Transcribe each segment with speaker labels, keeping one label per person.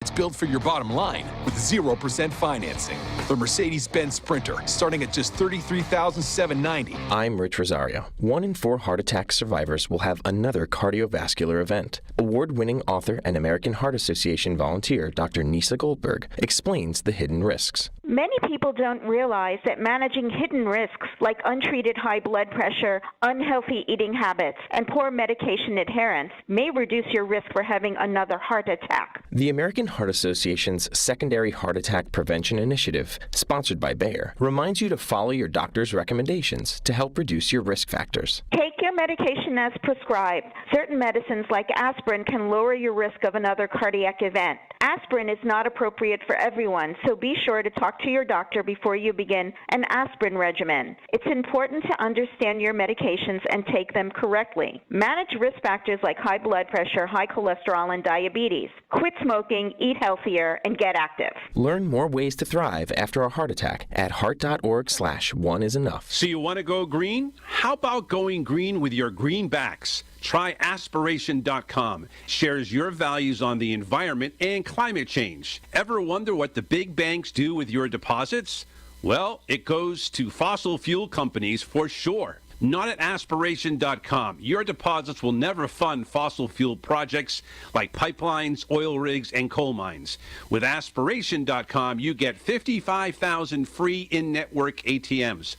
Speaker 1: It's built for your bottom line with 0% financing. The Mercedes-Benz Sprinter, starting at just $33,790.
Speaker 2: I'm Rich Rosario. 1 in 4 heart attack survivors will have another cardiovascular event. Award-winning author and American Heart Association volunteer Dr. Nisa Goldberg explains the hidden risks.
Speaker 3: Many people don't realize that managing hidden risks like untreated high blood pressure, unhealthy eating habits, and poor medication adherence may reduce your risk for having another heart attack.
Speaker 2: The American Heart Association's Secondary Heart Attack Prevention Initiative, sponsored by Bayer, reminds you to follow your doctor's recommendations to help reduce your risk factors.
Speaker 3: Take your medication as prescribed. Certain medicines like aspirin can lower your risk of another cardiac event. Aspirin is not appropriate for everyone, so be sure to talk to your doctor before you begin an aspirin regimen. It's important to understand your medications and take them correctly. Manage risk factors like high blood pressure, high cholesterol, and diabetes. Quit smoking, eat healthier, and get active.
Speaker 2: Learn more ways to thrive after a heart attack at heart.org/oneisenough.
Speaker 4: So you want to go green? How about going green with your greenbacks? Try aspiration.com. Shares your values on the environment and climate change. Ever wonder what the big banks do with your deposits? Well, it goes to fossil fuel companies for sure. Not at aspiration.com. Your deposits will never fund fossil fuel projects like pipelines, oil rigs, and coal mines. With aspiration.com, you get 55,000 free in-network ATMs,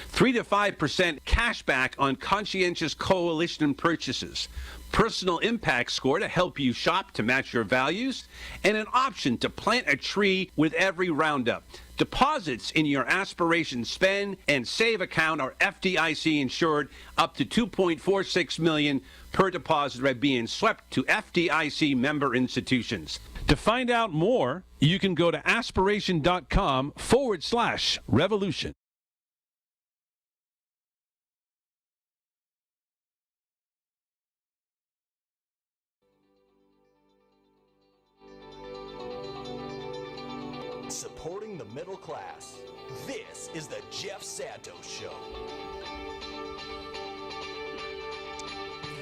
Speaker 4: 3 to 5% cash back on conscientious coalition purchases, personal impact score to help you shop to match your values, and an option to plant a tree with every roundup. Deposits in your Aspiration Spend and Save account are FDIC insured up to $2.46 million per deposit by being swept to FDIC member institutions. To find out more, you can go to aspiration.com/revolution.
Speaker 5: Supporting the middle class. This is the Jeff Santos Show.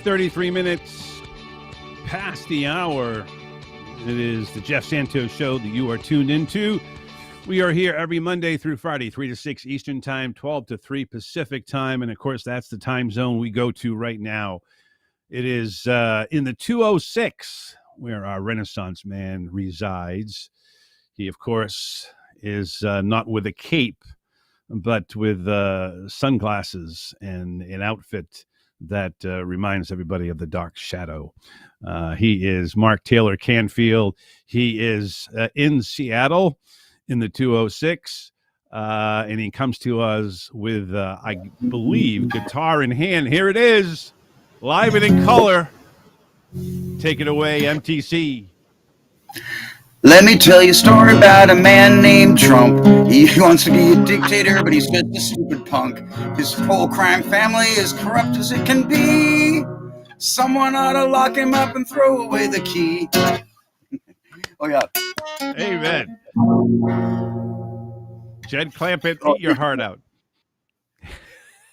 Speaker 4: 33 minutes past the hour. It is the Jeff Santos Show that you are tuned into. We are here every Monday through Friday, 3 to 6 Eastern Time, 12 to 3 Pacific Time. And, of course, that's the time zone we go to right now. It is in the 206 where our Renaissance man resides. He, of course, is not with a cape, but with sunglasses and an outfit that reminds everybody of the Dark Shadow. He is Mark Taylor Canfield. He is in Seattle in the 206, and he comes to us with, I believe, guitar in hand. Here it is, live and in color. Take it away, MTC.
Speaker 6: Let me tell you a story about a man named Trump. He wants to be a dictator, but he's just a stupid punk. His whole crime family is corrupt as it can be. Someone ought to lock him up and throw away the key. Oh, yeah.
Speaker 4: Amen. Jed Clampett, eat your heart out.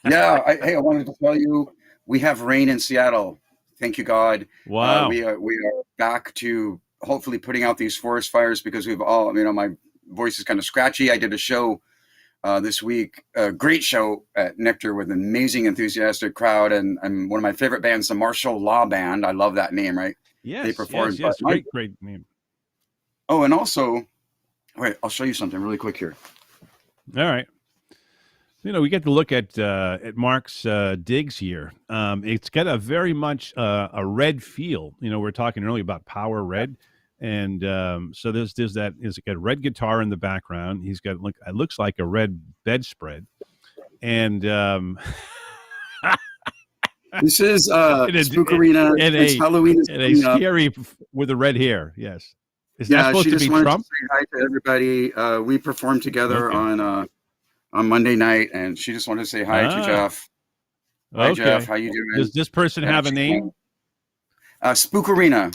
Speaker 6: Yeah, I wanted to tell you, we have rain in Seattle. Thank you, God.
Speaker 4: Wow.
Speaker 6: We are back to hopefully putting out these forest fires because we've all, my voice is kind of scratchy. I did a show this week, a great show at Nectar with an amazing, enthusiastic crowd. And one of my favorite bands, the Martial Law Band. I love that name, right?
Speaker 4: Yes,
Speaker 6: they performed.
Speaker 4: Yes, great name.
Speaker 6: Oh, and also, wait, I'll show you something really quick here.
Speaker 4: All right. We get to look at Mark's digs here. It's got a very much a red feel. We're talking earlier about power red. And so there's that. He's got a red guitar in the background. He's got it looks like a red bedspread, and
Speaker 6: this is Spook Arena. It's Halloween.
Speaker 4: And a scary with the red hair. Yes, is that supposed to be Trump?
Speaker 6: To say hi to everybody. We performed together on Monday night, and she just wanted to say hi to Jeff. Hi, Jeff. How you doing?
Speaker 4: Does this person have a name?
Speaker 6: Spook Arena.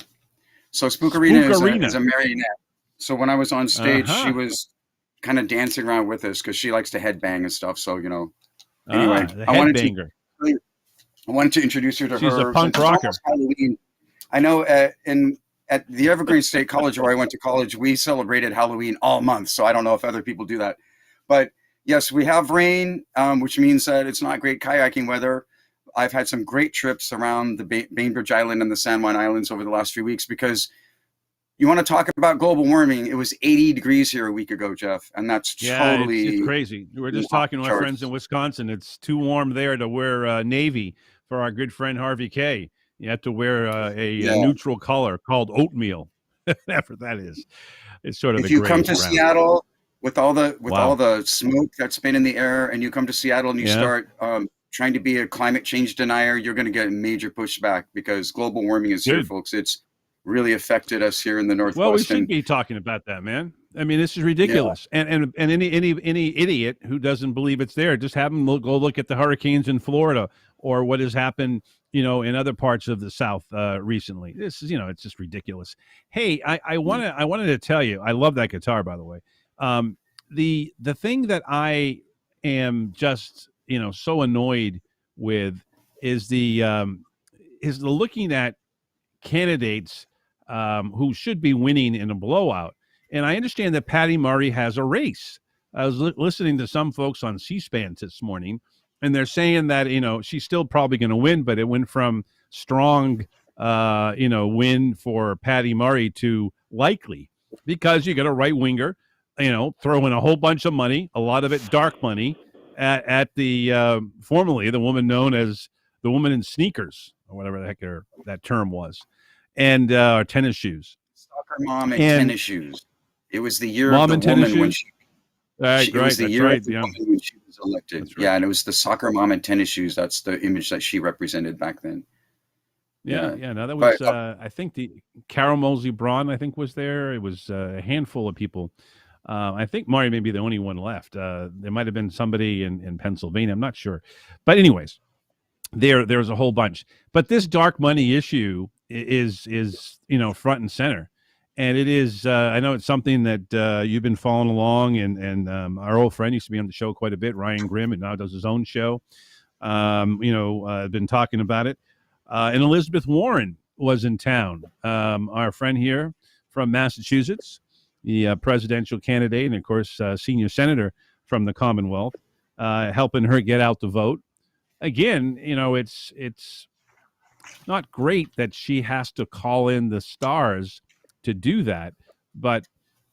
Speaker 6: So Spook Arena is a marionette. So when I was on stage, she was kind of dancing around with us because she likes to headbang and stuff. So, anyway, I wanted to introduce her to her.
Speaker 4: She's a punk rocker.
Speaker 6: Halloween. I know in at the Evergreen State College where I went to college, we celebrated Halloween all month. So I don't know if other people do that. But yes, we have rain, which means that it's not great kayaking weather. I've had some great trips around the Bainbridge Island and the San Juan Islands over the last few weeks because you want to talk about global warming. It was 80 degrees here a week ago, Jeff, and that's totally
Speaker 7: it's crazy. We're just talking to our friends in Wisconsin. It's too warm there to wear navy for our good friend Harvey K. You have to wear a neutral color called oatmeal, whatever that is. It's sort of
Speaker 6: if you come to Seattle with all the smoke that's been in the air, and you come to Seattle and you start trying to be a climate change denier, you're going to get major pushback because global warming is here, folks. It's really affected us here in the Northwest.
Speaker 7: Well, we should be talking about that, man. I mean, this is ridiculous. Yeah. And any idiot who doesn't believe it's there, just have them go look at the hurricanes in Florida or what has happened, in other parts of the South recently. This is, it's just ridiculous. Hey, I wanted to tell you, I love that guitar, by the way. The thing that I am just, so annoyed with is the looking at candidates who should be winning in a blowout. And I understand that Patty Murray has a race. I was listening to some folks on C-SPAN this morning, and they're saying that, she's still probably going to win, but it went from strong, win for Patty Murray to likely because you got a right winger, throwing a whole bunch of money, a lot of it dark money, at the formerly the woman known as the woman in sneakers or whatever the heck that term was, and tennis shoes.
Speaker 6: Soccer mom and tennis shoes. It was the year of the woman when she. It was the year of the woman when she was elected. Right. Yeah, and it was the soccer mom and tennis shoes. That's the image that she represented back then.
Speaker 7: Yeah. No, that was I think the Carol Moseley Braun, I think, was there. It was a handful of people. I think Murray may be the only one left. There might have been somebody in Pennsylvania. I'm not sure. But anyways, there's a whole bunch. But this dark money issue is front and center. And it is, I know it's something that you've been following along, and our old friend used to be on the show quite a bit, Ryan Grimm, and now does his own show. Been talking about it. And Elizabeth Warren was in town, our friend here from Massachusetts, the presidential candidate, and of course, senior senator from the Commonwealth, helping her get out the vote. Again, it's not great that she has to call in the stars to do that, but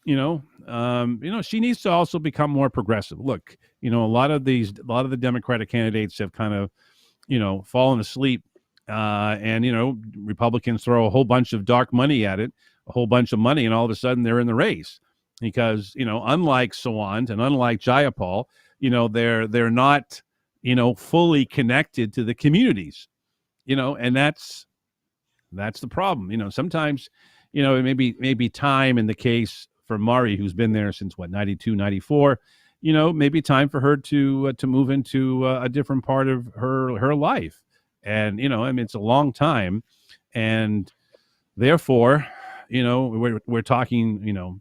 Speaker 7: she needs to also become more progressive. Look, a lot of the Democratic candidates have kind of, fallen asleep, and Republicans throw a whole bunch of dark money at it, a whole bunch of money, and all of a sudden they're in the race because unlike Sawant and unlike Jayapal, they're not fully connected to the communities, and that's the problem. Sometimes. It may be time in the case for Murray, who's been there since 92, 94, maybe time for her to move into a different part of her life. And, it's a long time. And therefore, we're talking,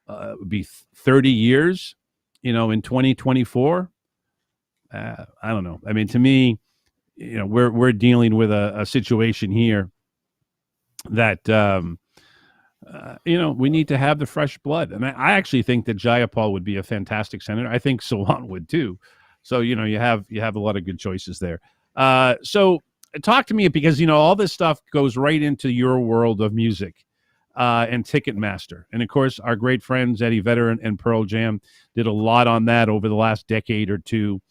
Speaker 7: would be 30 years, in 2024. I don't know. I mean, to me, we're dealing with a situation here that, we need to have the fresh blood. And I actually think that Jayapal would be a fantastic senator. I think Sawant would too. So, you have a lot of good choices there. So talk to me because, all this stuff goes right into your world of music and Ticketmaster. And of course, our great friends, Eddie Vedder and Pearl Jam did a lot on that over the last decade or two.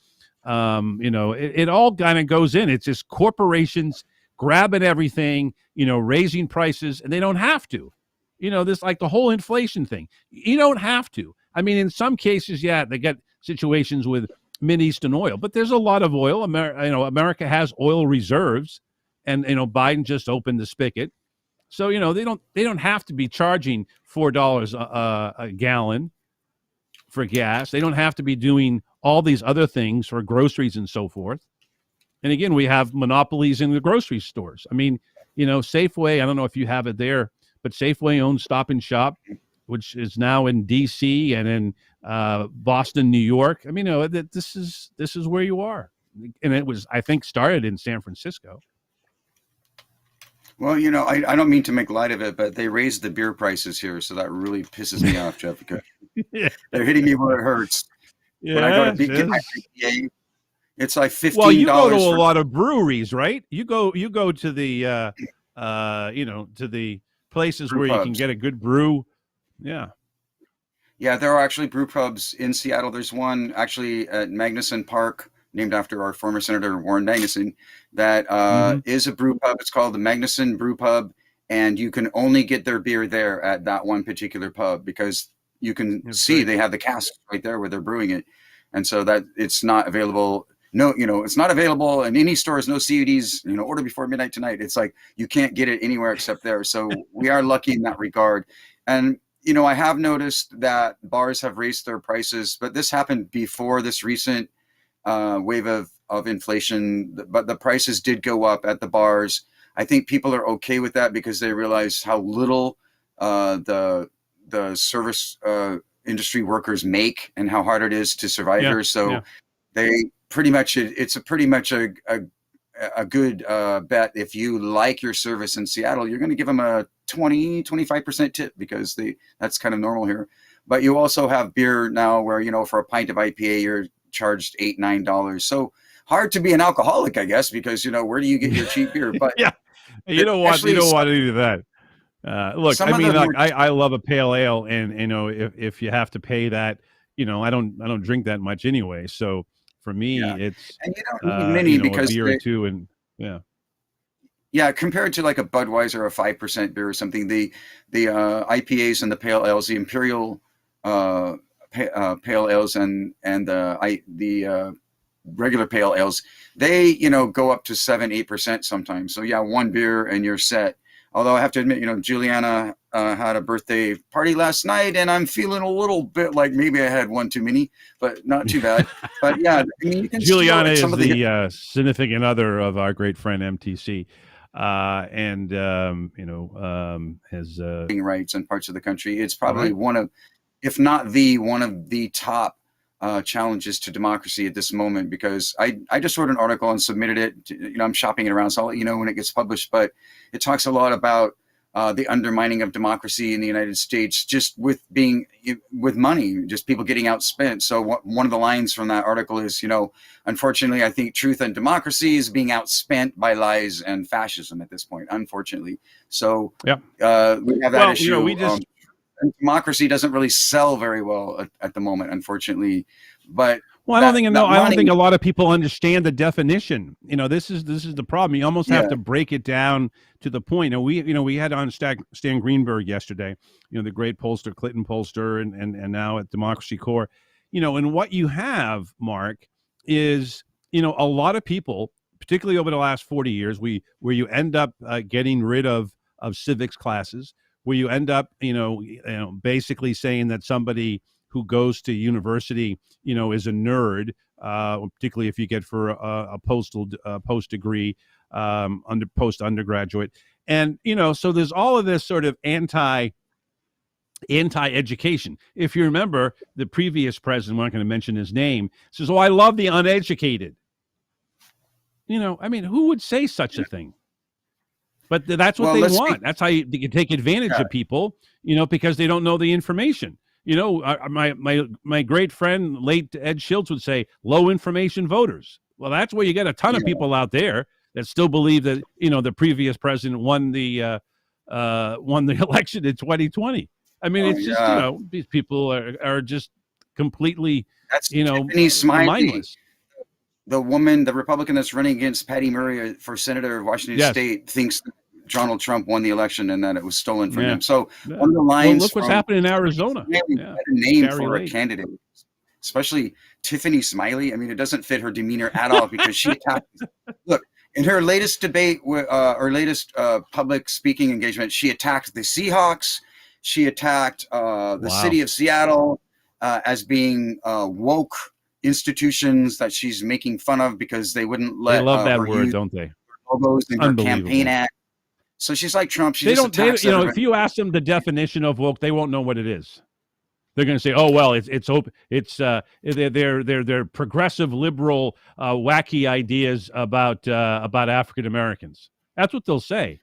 Speaker 7: It all kind of goes in. It's just corporations grabbing everything, raising prices, and they don't have to. This like the whole inflation thing. You don't have to. I mean, in some cases, they get situations with Mideastern oil, but there's a lot of oil. America has oil reserves, and Biden just opened the spigot, so they don't have to be charging $4 a gallon for gas. They don't have to be doing all these other things for groceries and so forth. And again, we have monopolies in the grocery stores. I mean, Safeway. I don't know if you have it there. But Safeway owns Stop and Shop, which is now in D.C. and in Boston, New York. I mean, this is where you are, and it was, I think, started in San Francisco.
Speaker 6: Well, I don't mean to make light of it, but they raised the beer prices here, so that really pisses me off, Jeff, because
Speaker 7: Yeah.
Speaker 6: they're hitting me where it hurts. When I go to get my IPA, it's like
Speaker 7: Well, you go to a
Speaker 6: $15 for.
Speaker 7: lot of breweries, right? You go to the to the places
Speaker 6: Brew
Speaker 7: where you can
Speaker 6: pubs.
Speaker 7: get a good brew. Yeah.
Speaker 6: Yeah, there are actually brew pubs in Seattle. There's one actually at Magnuson Park, named after our former Senator Warren Magnuson, that
Speaker 7: Hmm.
Speaker 6: is a brew pub. It's called the Magnuson Brew Pub, and you can only get their beer there at that one particular pub because you can
Speaker 7: That's
Speaker 6: see
Speaker 7: great.
Speaker 6: they have the cask right there where they're brewing it, and so that it's not available. No, it's not available in any stores. No CUDs. Order before midnight tonight. It's like you can't get it anywhere except there. So we are lucky in that regard, and I have noticed that bars have raised their prices, but this happened before this recent wave of inflation. But the prices did go up at the bars. I think people are okay with that because they realize how little the service industry workers make and how hard it is to survive
Speaker 7: Yeah.
Speaker 6: here. So
Speaker 7: Yeah.
Speaker 6: they pretty much it's a pretty much a good bet. If you like your service in Seattle, you're going to give them a 25% tip because that's kind of normal here. But you also have beer now where, for a pint of IPA, you're charged $8-9. So hard to be an alcoholic, I guess, because, where do you get your cheap beer? But
Speaker 7: Yeah. You don't want
Speaker 6: actually
Speaker 7: to do that. Look,
Speaker 6: some
Speaker 7: I
Speaker 6: of
Speaker 7: mean,
Speaker 6: the
Speaker 7: like
Speaker 6: more,
Speaker 7: I love a pale ale, and if you have to pay that, I don't drink that much anyway. So for me,
Speaker 6: yeah,
Speaker 7: it's
Speaker 6: and you don't need many
Speaker 7: a
Speaker 6: because
Speaker 7: beer or two, and yeah.
Speaker 6: yeah, compared to like a Budweiser or a 5% beer or something, the IPAs and the pale ales, the imperial pale ales and the regular pale ales, they go up to 7-8% sometimes. So yeah, one beer and you're set. Although I have to admit, Juliana had a birthday party last night, and I'm feeling a little bit like maybe I had one too many, but not too bad. But yeah, I mean, you can still
Speaker 7: Juliana
Speaker 6: at some
Speaker 7: is
Speaker 6: of the
Speaker 7: the significant other of our great friend MTC, and has
Speaker 6: voting rights in parts of the country. It's
Speaker 7: all
Speaker 6: probably
Speaker 7: right.
Speaker 6: one of, if not the one of the top challenges to democracy at this moment. Because I just wrote an article and submitted it. I'm shopping it around, so I'll let you know when it gets published. But it talks a lot about the undermining of democracy in the United States, just with money, just people getting outspent. So one of the lines from that article is, unfortunately, I think truth and democracy is being outspent by lies and fascism at this point, unfortunately. So
Speaker 7: Yep.
Speaker 6: we have that
Speaker 7: Well,
Speaker 6: issue.
Speaker 7: we just
Speaker 6: And democracy doesn't really sell very well at the moment, unfortunately. But
Speaker 7: Well, I don't think
Speaker 6: that
Speaker 7: I don't think
Speaker 6: money,
Speaker 7: a lot of people understand the definition. This is the problem. You almost have
Speaker 6: yeah,
Speaker 7: to break it down to the point. We had on Stan Greenberg yesterday. The great pollster, Clinton pollster, and now at Democracy Corps. And what you have, Mark, is a lot of people, particularly over the last 40 years, where you end up getting rid of civics classes, where you end up basically saying that somebody who goes to university is a nerd, particularly if you get for a post degree, post undergraduate, and so there's all of this sort of anti education. If you remember, the previous president, we're not going to mention his name, says, "Oh, I love the uneducated." I mean, who would say such a thing? But that's what
Speaker 6: well,
Speaker 7: they
Speaker 6: let's speak.
Speaker 7: want. That's how you can take advantage
Speaker 6: Yeah,
Speaker 7: of people, because they don't know the information. My great friend, late Ed Schiltz, would say low information voters. Well, that's where you get a ton of
Speaker 6: yeah.
Speaker 7: people out there that still believe that the previous president won the election in 2020. I mean,
Speaker 6: Oh,
Speaker 7: it's just
Speaker 6: yeah.
Speaker 7: these people are just completely
Speaker 6: That's Tiffany Smiley,
Speaker 7: mindless.
Speaker 6: the woman, the Republican that's running against Patty Murray for senator of Washington
Speaker 7: Yes.
Speaker 6: State, thinks Donald Trump won the election and that it was stolen from
Speaker 7: Yeah.
Speaker 6: him. So
Speaker 7: Yeah.
Speaker 6: one of the
Speaker 7: Well,
Speaker 6: lines
Speaker 7: look what's
Speaker 6: from
Speaker 7: happening in Arizona.
Speaker 6: really
Speaker 7: Yeah.
Speaker 6: a name
Speaker 7: Carrie
Speaker 6: for a
Speaker 7: Lake.
Speaker 6: candidate, especially Tiffany Smiley. I mean, it doesn't fit her demeanor at all because she attacked. Look, in her latest debate, or latest public speaking engagement, she attacked the Seahawks. She attacked the
Speaker 7: Wow.
Speaker 6: city of Seattle as being woke institutions that she's making fun of because they wouldn't
Speaker 7: They
Speaker 6: let
Speaker 7: love that
Speaker 6: her
Speaker 7: word,
Speaker 6: use
Speaker 7: don't they?
Speaker 6: logos in her campaign
Speaker 7: Unbelievable.
Speaker 6: ad. So she's like Trump. She
Speaker 7: They
Speaker 6: just
Speaker 7: don't. They
Speaker 6: attacks
Speaker 7: if
Speaker 6: everybody.
Speaker 7: you ask them the definition of woke, they won't know what it is. They're going to say, "Oh well, it's open. It's they're progressive, liberal, wacky ideas about African Americans." That's what they'll say.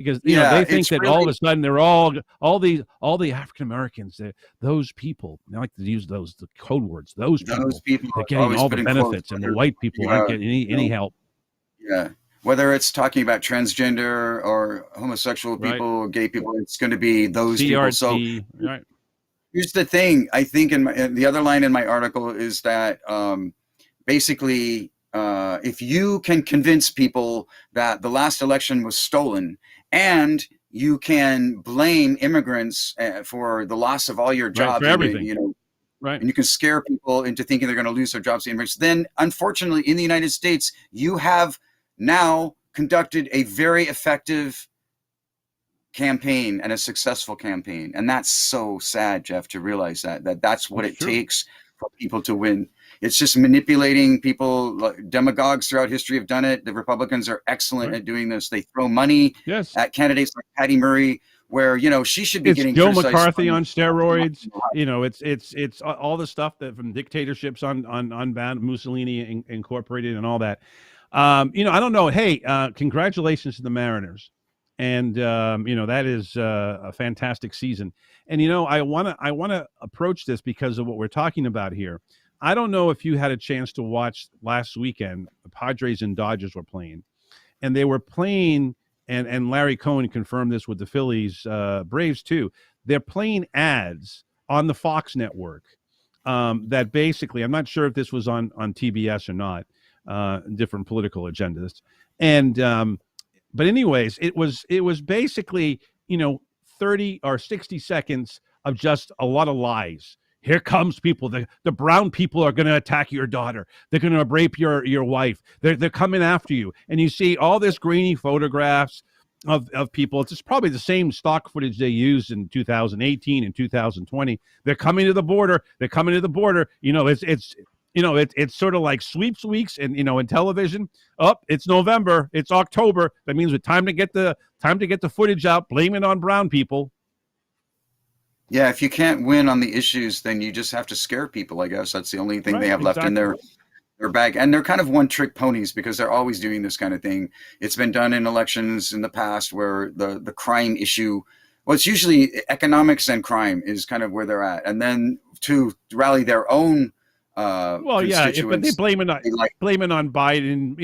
Speaker 7: because
Speaker 6: Yeah,
Speaker 7: they think
Speaker 6: it's
Speaker 7: that all of
Speaker 6: really
Speaker 7: a sudden they're all the African Americans, those people. I like to use the code words. Those
Speaker 6: those
Speaker 7: people,
Speaker 6: people
Speaker 7: they're
Speaker 6: are
Speaker 7: getting
Speaker 6: always
Speaker 7: all the
Speaker 6: put in quotes,
Speaker 7: benefits, and the
Speaker 6: whether
Speaker 7: white people aren't getting
Speaker 6: you
Speaker 7: any
Speaker 6: know,
Speaker 7: help.
Speaker 6: yeah, whether it's talking about transgender or homosexual
Speaker 7: Right?
Speaker 6: people or gay people, it's going to be those people. So
Speaker 7: CRT. Right.
Speaker 6: here's the thing. I think in the other line in my article is that basically, if you can convince people that the last election was stolen, and you can blame immigrants for the loss of all your
Speaker 7: Right. For
Speaker 6: jobs, and
Speaker 7: everything. Right.
Speaker 6: and you can scare people into thinking they're going to lose their jobs to immigrants, then unfortunately in the United States, you have now conducted a very effective campaign and a successful campaign. And that's so sad, Jeff, to realize that's what
Speaker 7: It's
Speaker 6: it
Speaker 7: true.
Speaker 6: takes for people to win. It's just manipulating people. Demagogues throughout history have done it. The Republicans are excellent
Speaker 7: Right.
Speaker 6: at doing this. They throw money
Speaker 7: Yes.
Speaker 6: at candidates like Patty Murray, where she should be
Speaker 7: It's
Speaker 6: getting
Speaker 7: Joe
Speaker 6: criticized
Speaker 7: McCarthy
Speaker 6: from
Speaker 7: on steroids. It's all the stuff that from dictatorships on bound Mussolini incorporated and all that. I don't know. Hey, congratulations to the Mariners, and that is a fantastic season. And I wanna approach this because of what we're talking about here. I don't know if you had a chance to watch last weekend. The Padres and Dodgers were playing, and they were playing. And Larry Cohen confirmed this with the Phillies, Braves too. They're playing ads on the Fox network that basically, I'm not sure if this was on TBS or not, different political agendas. And but anyways, it was basically 30 or 60 seconds of just a lot of lies. Here comes people. The brown people are going to attack your daughter. They're going to rape your wife. They're coming after you. And you see all this grainy photographs of people. It's just probably the same stock footage they used in 2018 and 2020. They're coming to the border. They're coming to the border. It's sort of like sweeps weeks and in television. Oh, it's November. It's October. That means it's time to get the footage out. Blame it on brown people.
Speaker 6: Yeah, if you can't win on the issues, then you just have to scare people, I guess. That's the only thing they have left in their bag. And they're kind of one-trick ponies because they're always doing this kind of thing. It's been done in elections in the past where the crime issue, well, it's usually economics and crime is kind of where they're at. And then to rally their own
Speaker 7: but they blame it on Biden.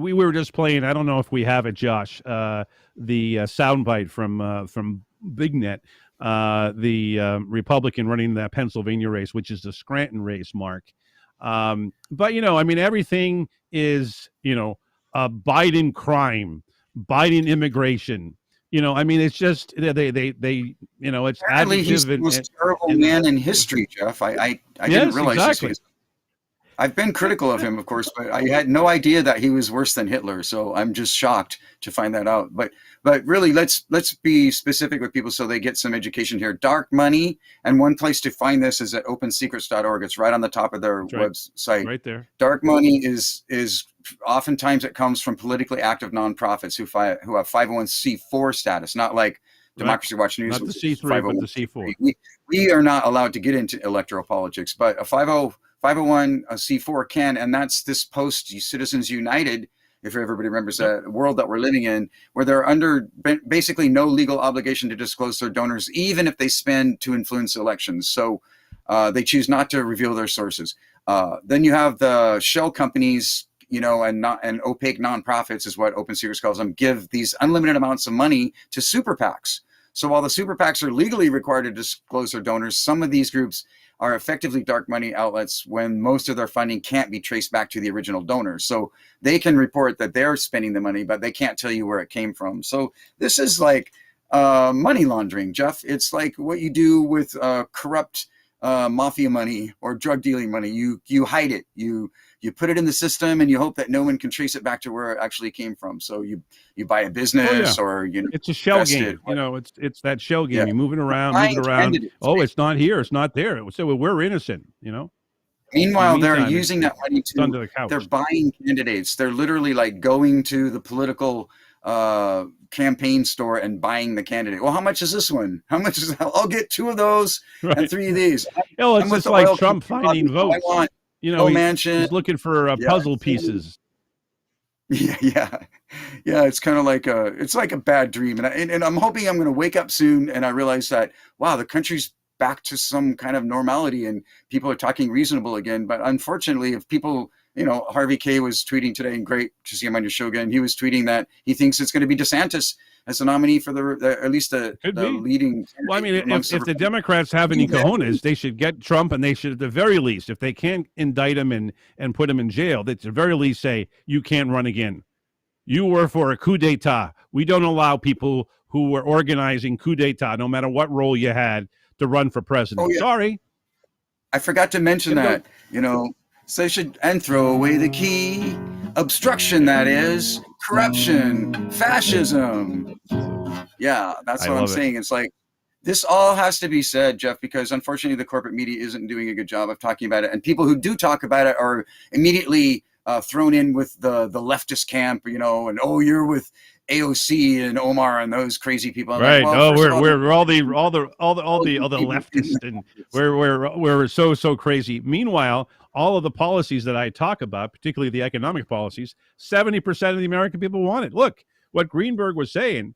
Speaker 7: We were just playing. I don't know if we have it, Josh. The soundbite from BigNet, the Republican running that Pennsylvania race, which is the Scranton race, Mark. But everything is Biden crime, Biden immigration. It's just they it's
Speaker 6: apparently he's the most terrible man in history, Jeff. I didn't realize
Speaker 7: exactly.
Speaker 6: this. I've been critical of him, of course, but I had no idea that he was worse than Hitler. So I'm just shocked to find that out. But really, let's be specific with people so they get some education here. Dark money, and one place to find this is at opensecrets.org. It's right on the top of their website.
Speaker 7: Right there.
Speaker 6: Dark money is oftentimes it comes from politically active nonprofits who have 501c4 status, not like Democracy Watch News.
Speaker 7: Not the C3, but the C4.
Speaker 6: We are not allowed to get into electoral politics, but a 501c4 can, and that's this post Citizens United, if everybody remembers that world that we're living in, where they're under basically no legal obligation to disclose their donors, even if they spend to influence elections. So they choose not to reveal their sources. Then you have the shell companies, and opaque nonprofits is what Open Secrets calls them, give these unlimited amounts of money to super PACs. So while the super PACs are legally required to disclose their donors, some of these groups are effectively dark money outlets when most of their funding can't be traced back to the original donors. So they can report that they're spending the money, but they can't tell you where it came from. So this is like money laundering, Jeff. It's like what you do with corrupt mafia money or drug dealing money. You hide it. You put it in the system and you hope that no one can trace it back to where it actually came from. So you buy a business or
Speaker 7: it's a shell game. It's that shell game.
Speaker 6: Yeah.
Speaker 7: You move it around. Oh, it's not here. It's not there. So we're innocent.
Speaker 6: Meanwhile, they're using that money
Speaker 7: under the couch.
Speaker 6: They're buying candidates. They're literally like going to the political campaign store and buying the candidate. Well, how much is this one? How much is that? I'll get 2 of those and 3 of these.
Speaker 7: It's just like Trump finding votes.
Speaker 6: I want mansion.
Speaker 7: He's looking for puzzle pieces.
Speaker 6: Yeah. It's kind of like it's like a bad dream, and I'm hoping I'm going to wake up soon and I realize that wow, the country's back to some kind of normality and people are talking reasonable again. But unfortunately, if people, Harvey K was tweeting today, and great to see him on your show again. He was tweeting that he thinks it's going to be DeSantis as the nominee for at least the
Speaker 7: Could be.
Speaker 6: leading.
Speaker 7: Well, I mean, if the Democrats have any cojones, they should get Trump, and they should, at the very least, if they can't indict him and put him in jail, they at the very least say, you can't run again. You were for a coup d'etat. We don't allow people who were organizing coup d'etat, no matter what role you had, to run for president. Oh, yeah. Sorry.
Speaker 6: I forgot to mention that, so they should, and throw away the key. Obstruction, that is. Corruption. Fascism. Yeah, that's what I'm saying. It's like, this all has to be said, Jeff, because unfortunately the corporate media isn't doing a good job of talking about it. And people who do talk about it are immediately thrown in with the leftist camp, and you're with AOC and Omar and those crazy people. I'm
Speaker 7: right?
Speaker 6: Like, well,
Speaker 7: we're all the leftists, and we're so crazy. Meanwhile, all of the policies that I talk about, particularly the economic policies, 70% of the American people want it. Look, what Greenberg was saying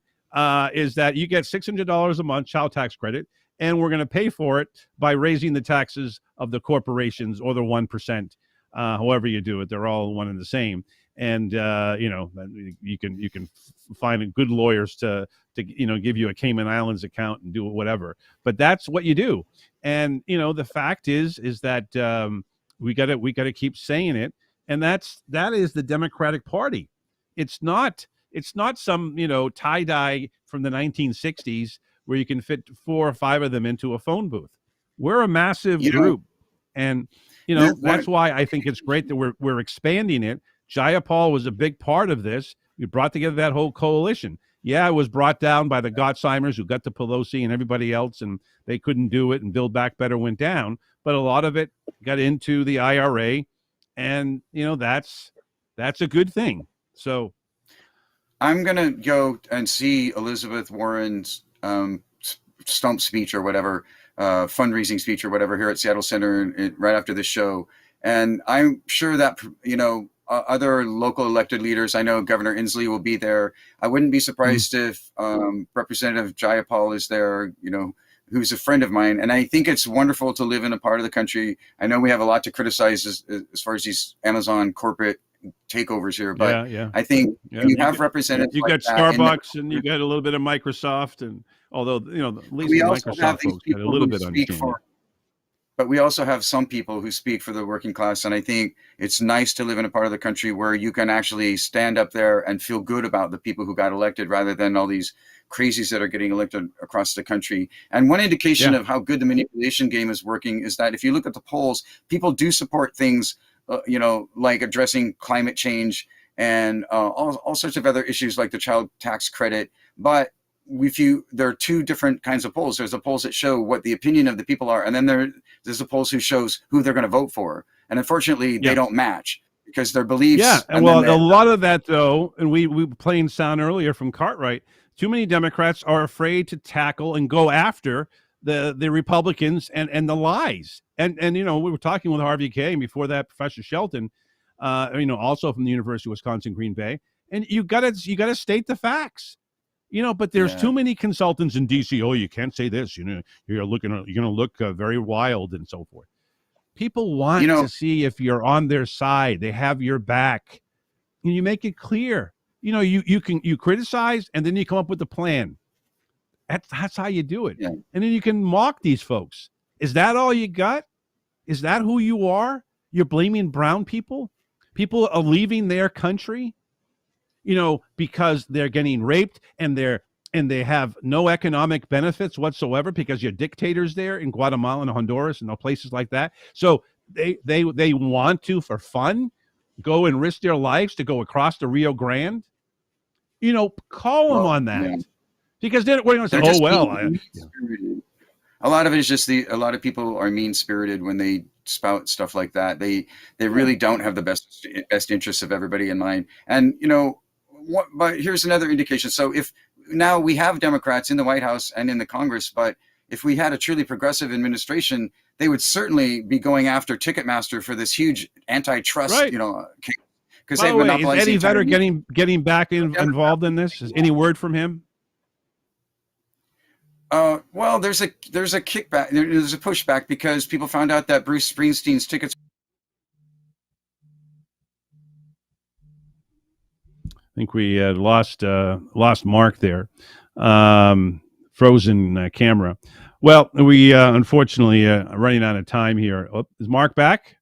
Speaker 7: is that you get $600 a month child tax credit, and we're going to pay for it by raising the taxes of the corporations or the 1%. However you do it, they're all one and the same. And you can find good lawyers to give you a Cayman Islands account and do whatever. But that's what you do. And the fact is that we got to keep saying it. And that is the Democratic Party. It's not some tie-dye from the 1960s where you can fit 4 or 5 of them into a phone booth. We're a massive group, and that's why I think it's great that we're expanding it. Jayapal was a big part of this. We brought together that whole coalition. Yeah, it was brought down by the Gottsheimers who got to Pelosi and everybody else, and they couldn't do it, and Build Back Better went down. But a lot of it got into the IRA, and that's a good thing. So
Speaker 6: I'm going to go and see Elizabeth Warren's stump speech or whatever, fundraising speech or whatever here at Seattle Center right after the show. And I'm sure that, other local elected leaders, I know Governor Inslee will be there. I wouldn't be surprised if Representative Jayapal is there, who's a friend of mine. And I think it's wonderful to live in a part of the country. I know we have a lot to criticize as far as these Amazon corporate takeovers here, but I think you have representatives.
Speaker 7: You got Starbucks and you got a little bit of Microsoft, and although at least the Microsoft folks got a little bit understanding.
Speaker 6: But we also have some people who speak for the working class, and I think it's nice to live in a part of the country where you can actually stand up there and feel good about the people who got elected, rather than all these crazies that are getting elected across the country. And one indication of how good the manipulation game is working is that if you look at the polls, people do support things like addressing climate change and all sorts of other issues like the child tax credit. But there are 2 different kinds of polls. There's the polls that show what the opinion of the people are, and then there's the polls who shows who they're going to vote for. And unfortunately, they don't match because their beliefs.
Speaker 7: Yeah, and well, a lot of that though, and we playing sound earlier from Cartwright. Too many Democrats are afraid to tackle and go after the Republicans and the lies. And we were talking with Harvey K, and before that, Professor Shelton, also from the University of Wisconsin Green Bay. And you gotta state the facts. But there's too many consultants in DC. Oh, you can't say this. You're going to look very wild and so forth. People want to see if you're on their side. They have your back. And you make it clear. You criticize and then you come up with a plan. That's how you do it. Yeah. And then you can mock these folks. Is that all you got? Is that who you are? You're blaming brown people? People are leaving their country? Because they're getting raped and they have no economic benefits whatsoever because you're dictators there in Guatemala and Honduras and places like that. So they want to, for fun, go and risk their lives to go across the Rio Grande. Call them on that. Yeah. Because then we're going to say,
Speaker 6: a lot of it is just a lot of people are mean-spirited when they spout stuff like that. They really don't have the best interests of everybody in mind. And, but here's another indication. So if now we have Democrats in the White House and in the Congress, but if we had a truly progressive administration, they would certainly be going after Ticketmaster for this huge antitrust, because
Speaker 7: By
Speaker 6: they
Speaker 7: the way, is
Speaker 6: monopolize
Speaker 7: Eddie
Speaker 6: the entire
Speaker 7: Vedder getting back involved in this? Is any word from him?
Speaker 6: Well, there's a kickback. There's a pushback because people found out that Bruce Springsteen's tickets.
Speaker 7: I think we lost Mark there. Frozen camera. Well, we unfortunately are running out of time here. Oh, is Mark back?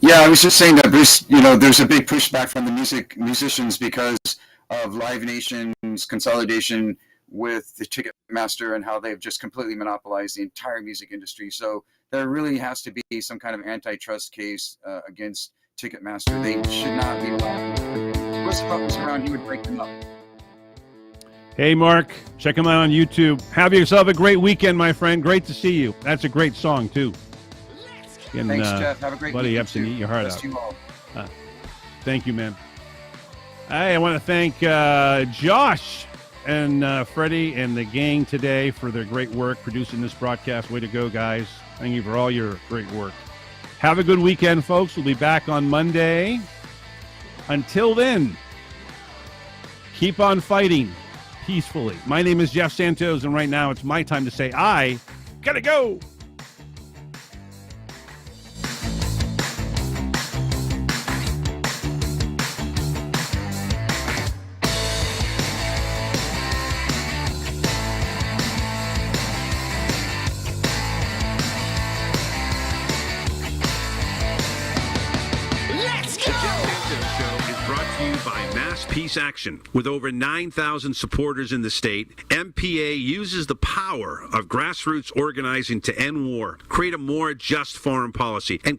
Speaker 6: Yeah, I was just saying that Bruce, there's a big pushback from the musicians because of Live Nation's consolidation with the Ticketmaster and how they've just completely monopolized the entire music industry. So there really has to be some kind of antitrust case against Ticketmaster. They should not be allowed. If Bruce was around, he would break them up.
Speaker 7: Hey, Mark, check him out on YouTube. Have yourself a great weekend, my friend. Great to see you. That's a great song, too. And,
Speaker 6: thanks, Jeff. Have a great
Speaker 7: buddy,
Speaker 6: weekend,
Speaker 7: you have to eat your heart out.
Speaker 6: You all.
Speaker 7: Thank you, man. Hey, I want to thank Josh and Freddie and the gang today for their great work producing this broadcast. Way to go, guys. Thank you for all your great work. Have a good weekend, folks. We'll be back on Monday. Until then, keep on fighting peacefully. My name is Jeff Santos, and right now it's my time to say I gotta go. Peace Action. With over 9,000 supporters in the state, MPA uses the power of grassroots organizing to end war, create a more just foreign policy, and